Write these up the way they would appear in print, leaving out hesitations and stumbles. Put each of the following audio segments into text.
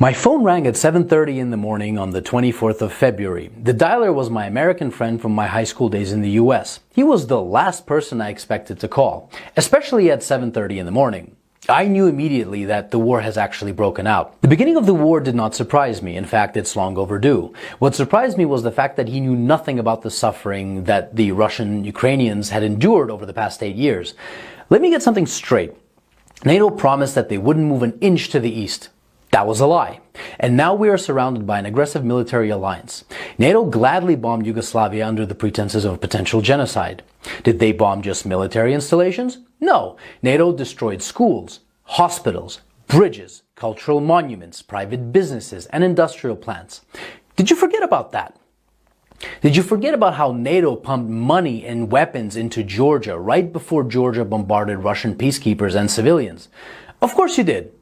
My phone rang at 7:30 in the morning on the 24th of February. The dialer was my American friend from my high school days in the US. He was the last person I expected to call, especially at 7:30 in the morning. I knew immediately that the war has actually broken out. The beginning of the war did not surprise me. In fact, it's long overdue. What surprised me was the fact that he knew nothing about the suffering that the Russian Ukrainians had endured over the past 8 years. Let me get something straight. NATO promised that they wouldn't move an inch to the east. That was a lie. And now we are surrounded by an aggressive military alliance. NATO gladly bombed Yugoslavia under the pretenses of potential genocide. Did they bomb just military installations? No. NATO destroyed schools, hospitals, bridges, cultural monuments, private businesses, and industrial plants. Did you forget about that? Did you forget about how NATO pumped money and weapons into Georgia right before Georgia bombarded Russian peacekeepers and civilians? Of course you did.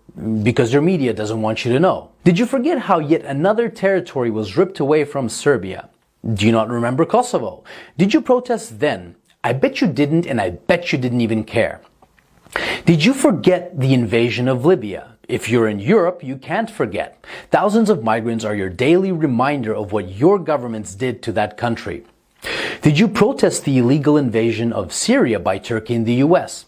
Because your media doesn't want you to know. Did you forget how yet another territory was ripped away from Serbia? Do you not remember Kosovo? Did you protest then? I bet you didn't, and I bet you didn't even care. Did you forget the invasion of Libya? If you're in Europe, you can't forget. Thousands of migrants are your daily reminder of what your governments did to that country. Did you protest the illegal invasion of Syria by Turkey and the US?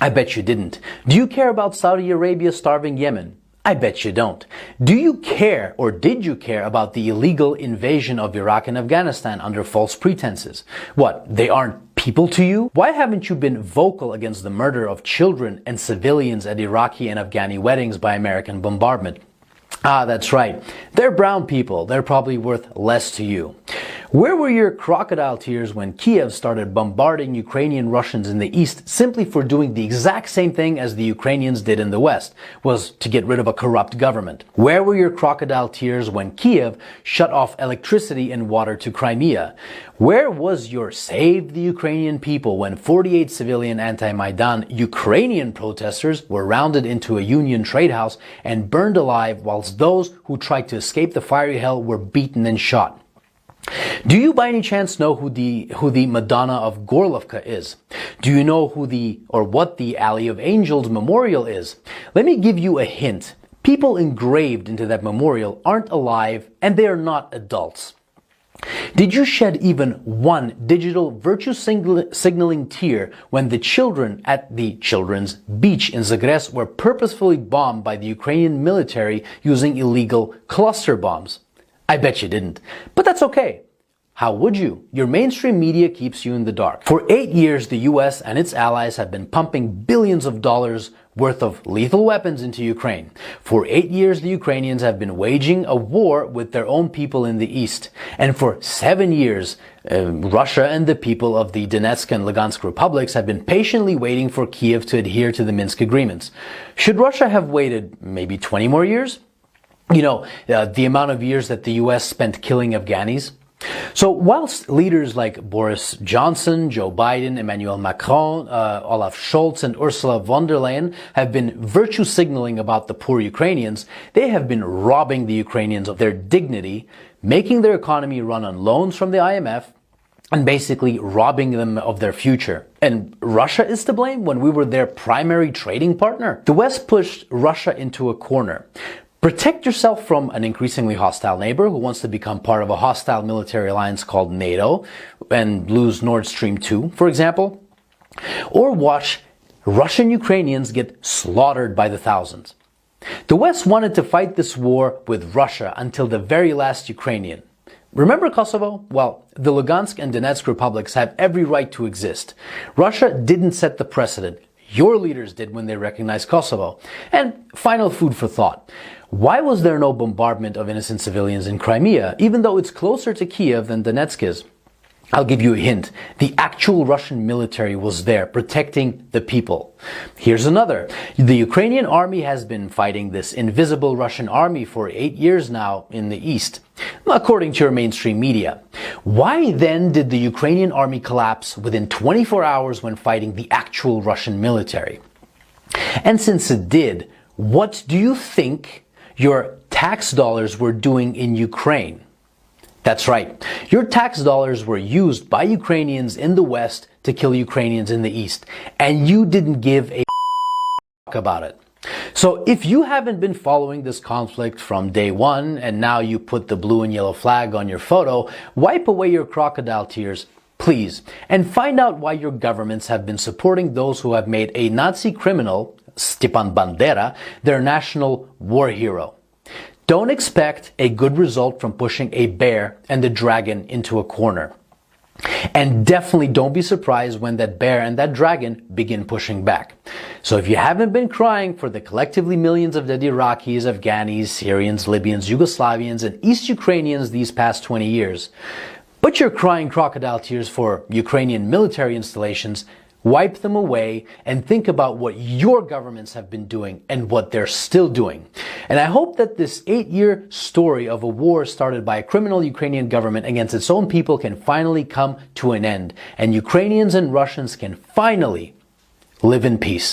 I bet you didn't. Do you care about Saudi Arabia starving Yemen? I bet you don't. Do you care, or did you care, about the illegal invasion of Iraq and Afghanistan under false pretenses? What, they aren't people to you? Why haven't you been vocal against the murder of children and civilians at Iraqi and Afghani weddings by American bombardment? Ah, that's right. They're brown people. They're probably worth less to you. Where were your crocodile tears when Kiev started bombarding Ukrainian Russians in the east simply for doing the exact same thing as the Ukrainians did in the west, was to get rid of a corrupt government? Where were your crocodile tears when Kiev shut off electricity and water to Crimea? Where was your Save the Ukrainian People when 48 civilian anti-Maidan Ukrainian protesters were rounded into a Union trade house and burned alive whilst those who tried to escape the fiery hell were beaten and shot? Do you by any chance know who the Madonna of Gorlovka is? Do you know what the Alley of Angels memorial is? Let me give you a hint. People engraved into that memorial aren't alive and they are not adults. Did you shed even one digital virtue signaling tear when the children at the children's beach in Zagreb were purposefully bombed by the Ukrainian military using illegal cluster bombs? I bet you didn't. But that's okay. How would you? Your mainstream media keeps you in the dark. For 8 years, the US and its allies have been pumping billions of dollars worth of lethal weapons into Ukraine. For 8 years, the Ukrainians have been waging a war with their own people in the east. And for 7 years, Russia and the people of the Donetsk and Lugansk republics have been patiently waiting for Kiev to adhere to the Minsk agreements. Should Russia have waited maybe 20 more years? You know, the amount of years that the US spent killing Afghanis. So whilst leaders like Boris Johnson, Joe Biden, Emmanuel Macron, Olaf Scholz, and Ursula von der Leyen have been virtue signaling about the poor Ukrainians, they have been robbing the Ukrainians of their dignity, making their economy run on loans from the IMF, and basically robbing them of their future. And Russia is to blame when we were their primary trading partner? The West pushed Russia into a corner. Protect yourself from an increasingly hostile neighbor who wants to become part of a hostile military alliance called NATO and lose Nord Stream 2, for example. Or watch Russian Ukrainians get slaughtered by the thousands. The West wanted to fight this war with Russia until the very last Ukrainian. Remember Kosovo? Well, the Lugansk and Donetsk republics have every right to exist. Russia didn't set the precedent. Your leaders did when they recognized Kosovo. And final food for thought. Why was there no bombardment of innocent civilians in Crimea, even though it's closer to Kiev than Donetsk is? I'll give you a hint. The actual Russian military was there, protecting the people. Here's another. The Ukrainian army has been fighting this invisible Russian army for 8 years now in the east, according to your mainstream media. Why then did the Ukrainian army collapse within 24 hours when fighting the actual Russian military? And since it did, what do you think your tax dollars were doing in Ukraine? That's right. Your tax dollars were used by Ukrainians in the West to kill Ukrainians in the East. And you didn't give a about it. So if you haven't been following this conflict from day one and now you put the blue and yellow flag on your photo, wipe away your crocodile tears, please, and find out why your governments have been supporting those who have made a Nazi criminal, Stepan Bandera, their national war hero. Don't expect a good result from pushing a bear and the dragon into a corner. And definitely don't be surprised when that bear and that dragon begin pushing back. So if you haven't been crying for the collectively millions of dead Iraqis, Afghanis, Syrians, Libyans, Yugoslavians, and East Ukrainians these past 20 years, but you're crying crocodile tears for Ukrainian military installations, wipe them away and think about what your governments have been doing and what they're still doing. And I hope that this 8-year story of a war started by a criminal Ukrainian government against its own people can finally come to an end, and Ukrainians and Russians can finally live in peace.